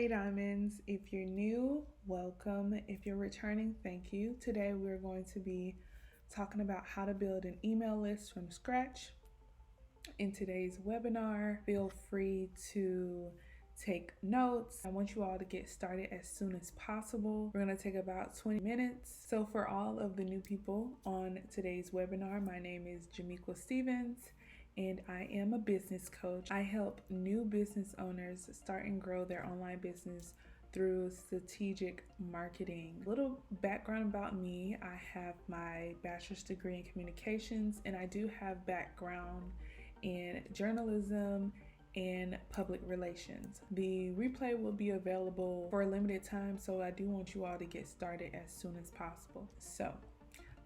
Hey Diamonds, if you're new, welcome. If you're returning, thank you. Today we're going to be talking about how to build an email list from scratch. In today's webinar, feel free to take notes. I want you all to get started as soon as possible. We're going to take about 20 minutes. So for all of the new people on today's webinar, my name is Jamequa Stevens, and I am a business coach. I help new business owners start and grow their online business through strategic marketing. A little background about me: I have my bachelor's degree in communications, and I do have background in journalism and public relations. The replay will be available for a limited time, so I do want you all to get started as soon as possible. So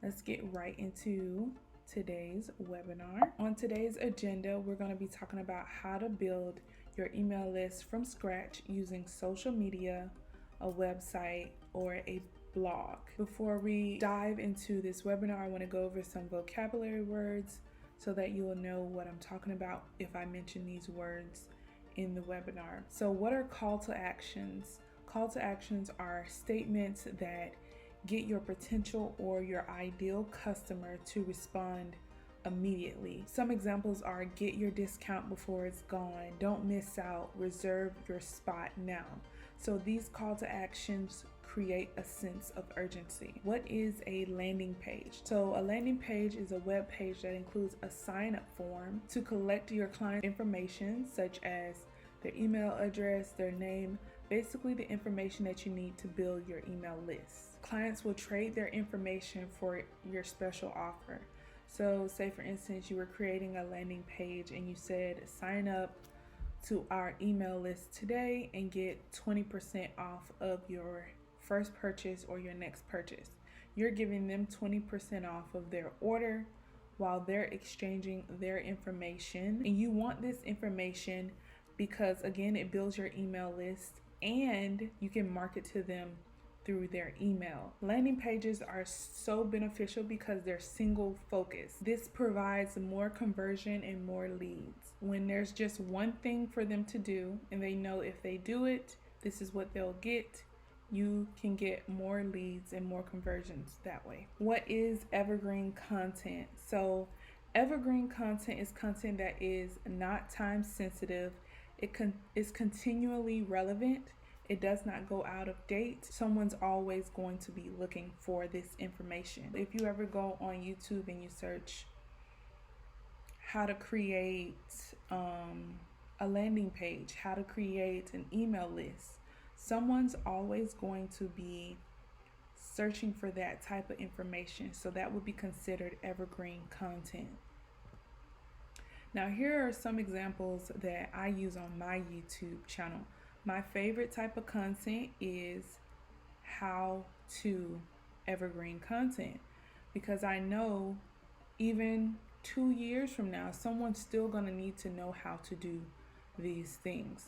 let's get right into today's webinar. On today's agenda, we're going to be talking about how to build your email list from scratch using social media, a website, or a blog. Before we dive into this webinar, I want to go over some vocabulary words so that you will know what I'm talking about if I mention these words in the webinar. So what are call to actions? Call to actions are statements that get your potential or your ideal customer to respond immediately. Some examples are: get your discount before it's gone, don't miss out, reserve your spot now. So these call to actions create a sense of urgency. What is a landing page? So a landing page is a web page that includes a sign-up form to collect your client information, such as their email address, their name, basically the information that you need to build your email list. Clients will trade their information for your special offer. So say for instance, you were creating a landing page and you said, sign up to our email list today and get 20% off of your first purchase or your next purchase. You're giving them 20% off of their order while they're exchanging their information. And you want this information because, again, it builds your email list and you can market to them through their email. Landing pages are so beneficial because they're single focused. This provides more conversion and more leads. When there's just one thing for them to do and they know if they do it, this is what they'll get, you can get more leads and more conversions that way. What is evergreen content? So evergreen content is content that is not time sensitive. It is continually relevant. It does not go out of date. Someone's always going to be looking for this information. If you ever go on YouTube and you search how to create a landing page, how to create an email list, someone's always going to be searching for that type of information. So that would be considered evergreen content. Now, here are some examples that I use on my YouTube channel. My favorite type of content is how to evergreen content, because I know even 2 years from now, someone's still going to need to know how to do these things.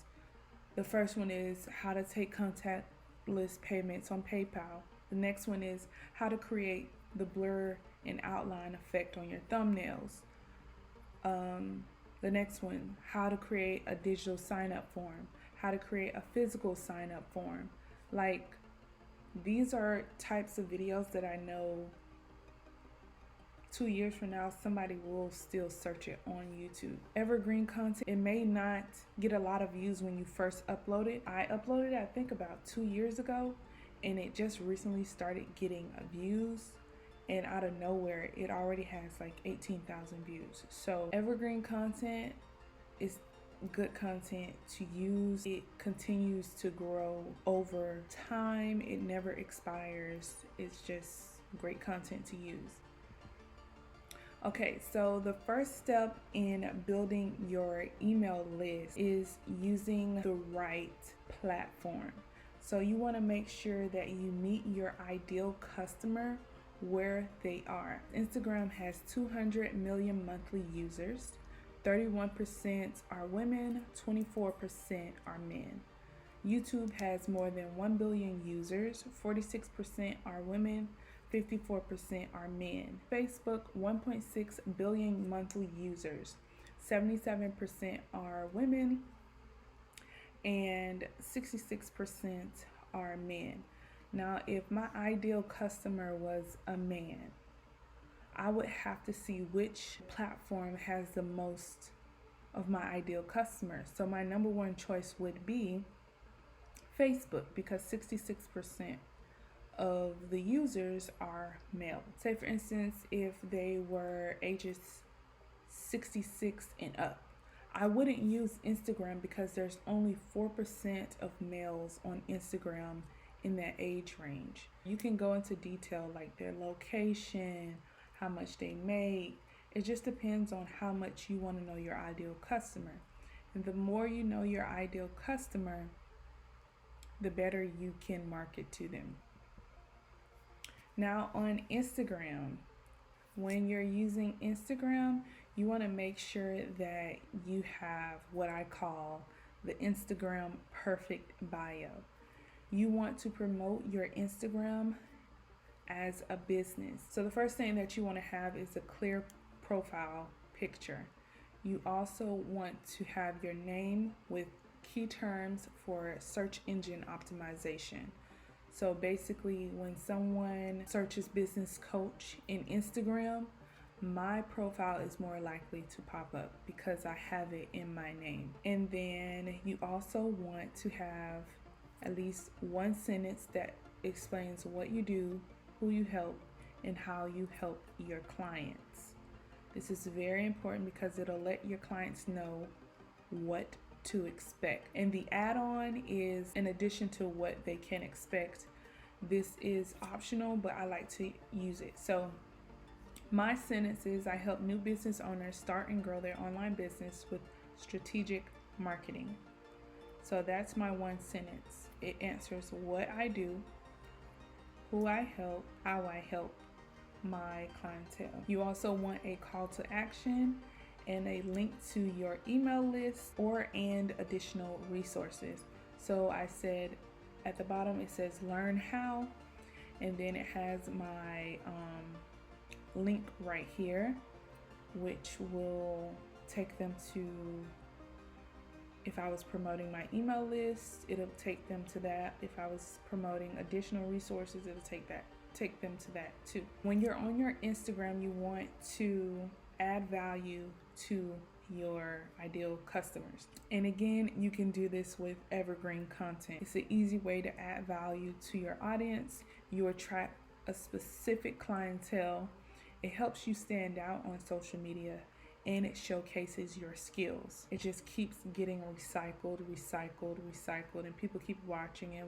The first one is how to take contactless payments on PayPal. The next one is how to create the blur and outline effect on your thumbnails. The next one, how to create a digital sign-up form, how to create a physical sign-up form. Like, these are types of videos that I know 2 years from now, somebody will still search it on YouTube. Evergreen content, it may not get a lot of views when you first upload it. I uploaded it, I think, about 2 years ago, and it just recently started getting views. And out of nowhere, it already has like 18,000 views. So evergreen content is good content to use. It continues to grow over time. It never expires. It's just great content to use. Okay, so the first step in building your email list is using the right platform. So you want to make sure that you meet your ideal customer where they are. Instagram has 200 million monthly users. 31% are women, 24% are men. YouTube has more than 1 billion users. 46% are women, 54% are men. Facebook, 1.6 billion monthly users. 77% are women and 66% are men. Now, if my ideal customer was a man, I would have to see which platform has the most of my ideal customers. So my number one choice would be Facebook, because 66% of the users are male. Say for instance, if they were ages 66 and up, I wouldn't use Instagram because there's only 4% of males on Instagram in that age range. You can go into detail like their location, how much they make. It just depends on how much you want to know your ideal customer. And the more you know your ideal customer, the better you can market to them. Now on Instagram, when you're using Instagram, you want to make sure that you have what I call the Instagram perfect bio. You want to promote your Instagram as a business. So the first thing that you want to have is a clear profile picture. You also want to have your name with key terms for search engine optimization. So basically, when someone searches business coach in Instagram, my profile is more likely to pop up because I have it in my name. And then you also want to have at least one sentence that explains what you do, who you help, and how you help your clients. This is very important because it'll let your clients know what to expect. And the add-on is in addition to what they can expect. This is optional, but I like to use it. So my sentence is, I help new business owners start and grow their online business with strategic marketing. So that's my one sentence. It answers what I do, who I help, how I help my clientele. You also want a call to action and a link to your email list and additional resources. So I said at the bottom, it says learn how, and then it has my link right here, which will take them to, if I was promoting my email list, it'll take them to that. If I was promoting additional resources, it'll take them to that too. When you're on your Instagram, you want to add value to your ideal customers. And again, you can do this with evergreen content. It's an easy way to add value to your audience. You attract a specific clientele. It helps you stand out on social media, and it showcases your skills. It just keeps getting recycled, and people keep watching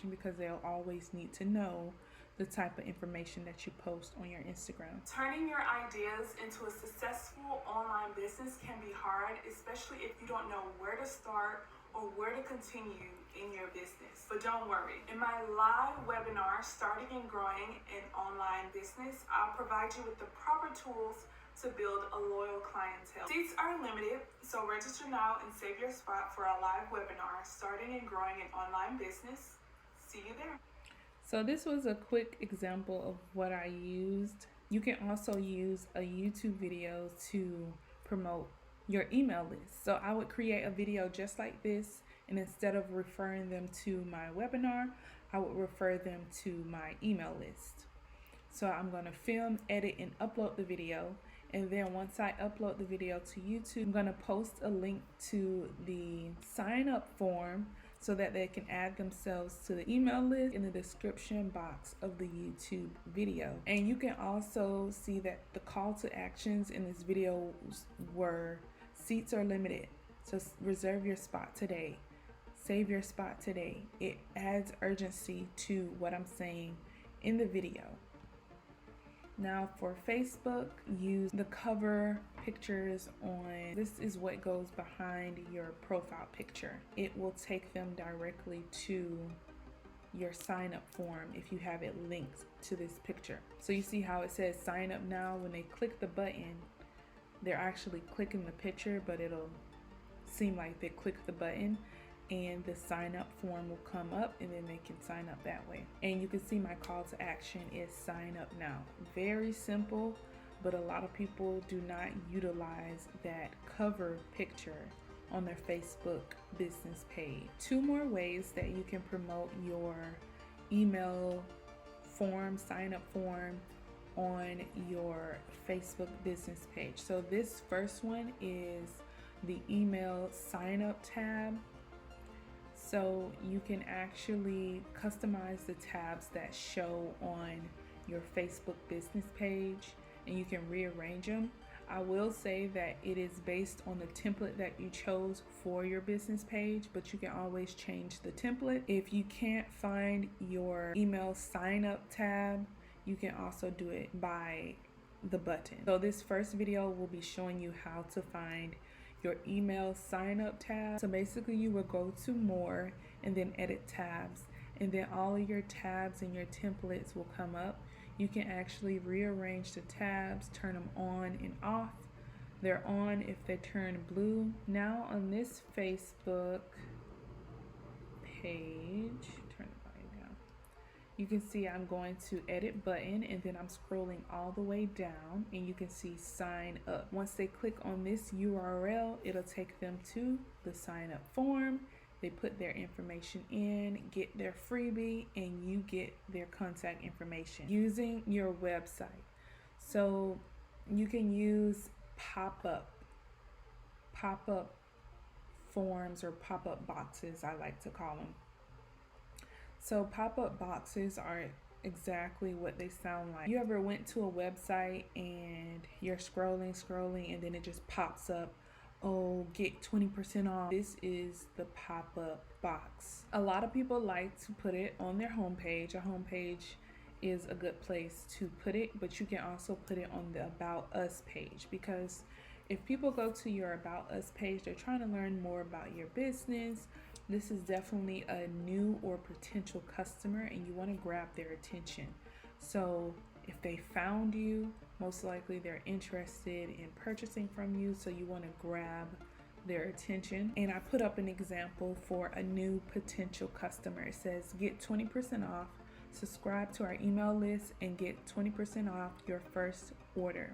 because they'll always need to know the type of information that you post on your Instagram. Turning your ideas into a successful online business can be hard, especially if you don't know where to start or where to continue in your business. But don't worry. In my live webinar, Starting and Growing an Online Business, I'll provide you with the proper tools to build a loyal clientele. Seats are limited, so register now and save your spot for our live webinar, Starting and Growing an Online Business. See you there. So this was a quick example of what I used. You can also use a YouTube video to promote your email list. So I would create a video just like this, and instead of referring them to my webinar, I would refer them to my email list. So I'm going to film, edit, and upload the video. And then once I upload the video to YouTube, I'm going to post a link to the sign up form so that they can add themselves to the email list in the description box of the YouTube video. And you can also see that the call to actions in this video were seats are limited. So reserve your spot today. Save your spot today. It adds urgency to what I'm saying in the video. Now for Facebook, use the cover pictures on, this is what goes behind your profile picture. It will take them directly to your sign up form if you have it linked to this picture. So you see how it says sign up now. When they click the button, they're actually clicking the picture, but it'll seem like they clicked the button, and the sign up form will come up, and then they can sign up that way. And you can see my call to action is sign up now. Very simple, but a lot of people do not utilize that cover picture on their Facebook business page. 2 more ways that you can promote your email form, sign up form on your Facebook business page. So this first one is the email sign up tab. So you can actually customize the tabs that show on your Facebook business page, and you can rearrange them. I will say that it is based on the template that you chose for your business page, but you can always change the template. If you can't find your email sign up tab, you can also do it by the button. So this first video will be showing you how to find your email sign up tab. So basically you will go to more and then edit tabs, and then all of your tabs and your templates will come up. You can actually rearrange the tabs, turn them on and off. They're on if they turn blue. Now on this Facebook page, turn the volume down. You can see I'm going to edit button, and then I'm scrolling all the way down, and you can see sign up. Once they click on this URL, it'll take them to the sign up form. They put their information in, get their freebie, and you get their contact information using your website. So you can use pop-up forms, or pop-up boxes, I like to call them. So pop-up boxes are exactly what they sound like. You ever went to a website and you're scrolling, and then it just pops up, oh, get 20% off. This is the pop-up box. A lot of people like to put it on their homepage. A homepage is a good place to put it, but you can also put it on the About Us page, because if people go to your About Us page, they're trying to learn more about your business. This is definitely a new or potential customer, and you want to grab their attention. So if they found you, most likely they're interested in purchasing from you, so you want to grab their attention. And I put up an example for a new potential customer. It says get 20% off, subscribe to our email list, and get 20% off your first order.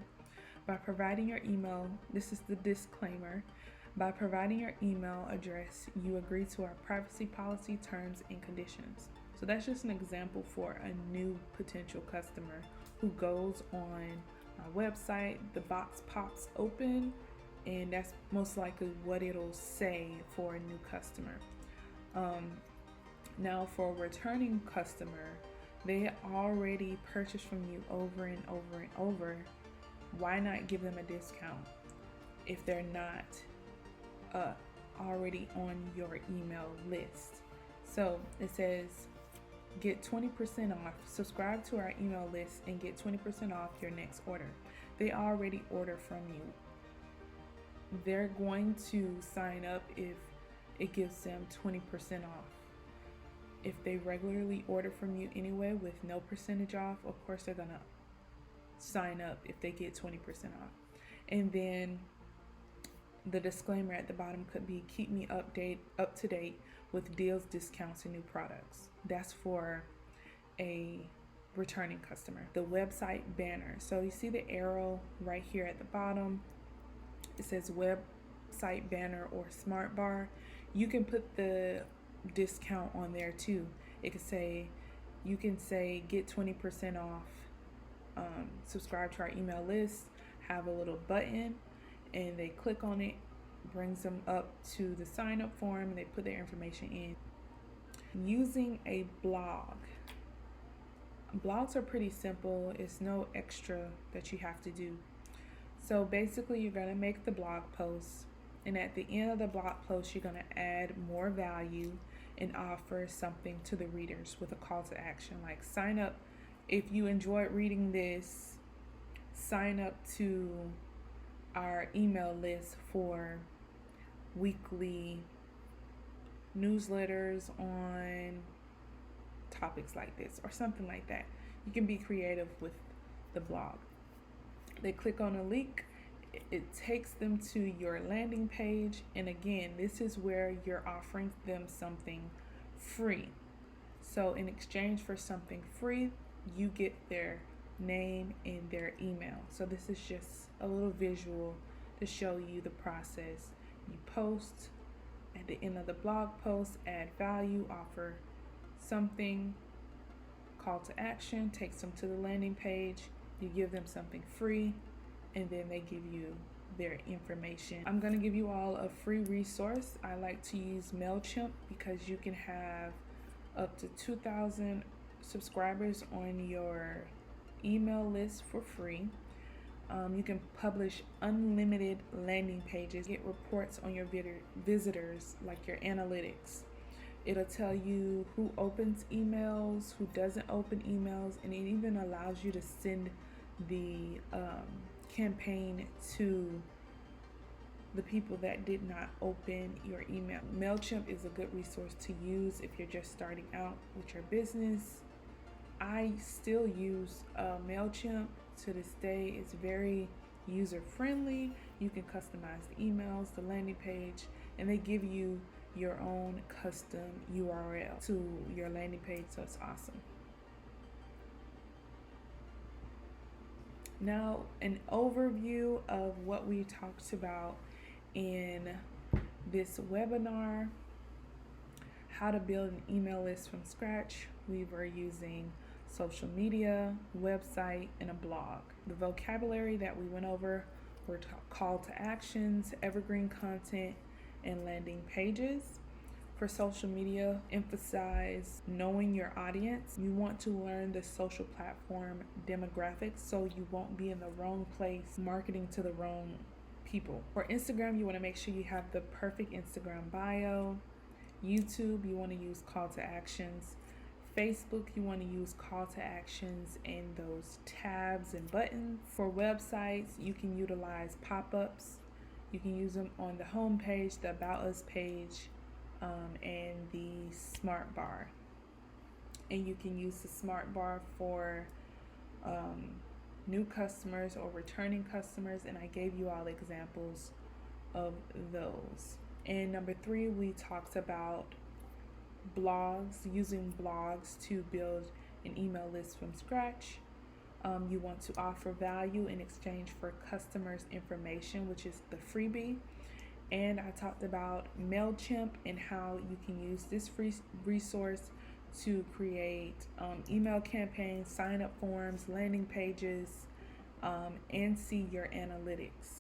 By providing your email, this is the disclaimer, by providing your email address, you agree to our privacy policy, terms, and conditions. So that's just an example for a new potential customer who goes on my website, the box pops open, and that's most likely what it'll say for a new customer. Now for a returning customer, they already purchased from you over and over and over. Why not give them a discount if they're not already on your email list? So it says get 20% off, subscribe to our email list, and get 20% off your next order. They already order from you. They're going to sign up if it gives them 20% off. If they regularly order from you anyway with no percentage off, of course they're gonna sign up if they get 20% off. And then the disclaimer at the bottom could be keep me up to date with deals, discounts, and new products. That's for a returning customer. The website banner. So you see the arrow right here at the bottom. It says website banner or smart bar. You can put the discount on there too. It could say, you can say get 20% off, subscribe to our email list, have a little button, and they click on it, brings them up to the sign up form, and they put their information in. Using a blog. Blogs are pretty simple. It's no extra that you have to do. So basically you're going to make the blog post, and at the end of the blog post you're going to add more value and offer something to the readers with a call to action, like sign up if you enjoyed reading this, sign up to our email list for weekly newsletters on topics like this, or something like that. You can be creative with the blog. They click on a link, it takes them to your landing page, and again, this is where you're offering them something free. So in exchange for something free, you get their name and their email. So this is just a little visual to show you the process. You post at the end of the blog post, add value, offer something, call to action, takes them to the landing page. You give them something free, and then they give you their information. I'm going to give you all a free resource. I like to use MailChimp because you can have up to 2,000 subscribers on your email list for free. You can publish unlimited landing pages, get reports on your visitors, like your analytics. It'll tell you who opens emails, who doesn't open emails, and it even allows you to send the campaign to the people that did not open your email. MailChimp is a good resource to use if you're just starting out with your business. I still use MailChimp to this day. It's very user friendly. You can customize the emails, the landing page, and they give you your own custom URL to your landing page, so it's awesome. Now, an overview of what we talked about in this webinar: how to build an email list from scratch. We were using social media, website, and a blog. The vocabulary that we went over were call to actions, evergreen content, and landing pages. For social media, emphasize knowing your audience. You want to learn the social platform demographics so you won't be in the wrong place marketing to the wrong people. For Instagram, you want to make sure you have the perfect Instagram bio. YouTube, you want to use call to actions. Facebook, you want to use call to actions and those tabs and buttons. For websites, you can utilize pop-ups. You can use them on the home page, the About Us page, and the smart bar. And you can use the smart bar for new customers or returning customers, and I gave you all examples of those. And number 3, we talked about blogs, using blogs to build an email list from scratch. You want to offer value in exchange for customers' information, which is the freebie. And I talked about MailChimp and how you can use this free resource to create email campaigns, sign up forms, landing pages, and see your analytics.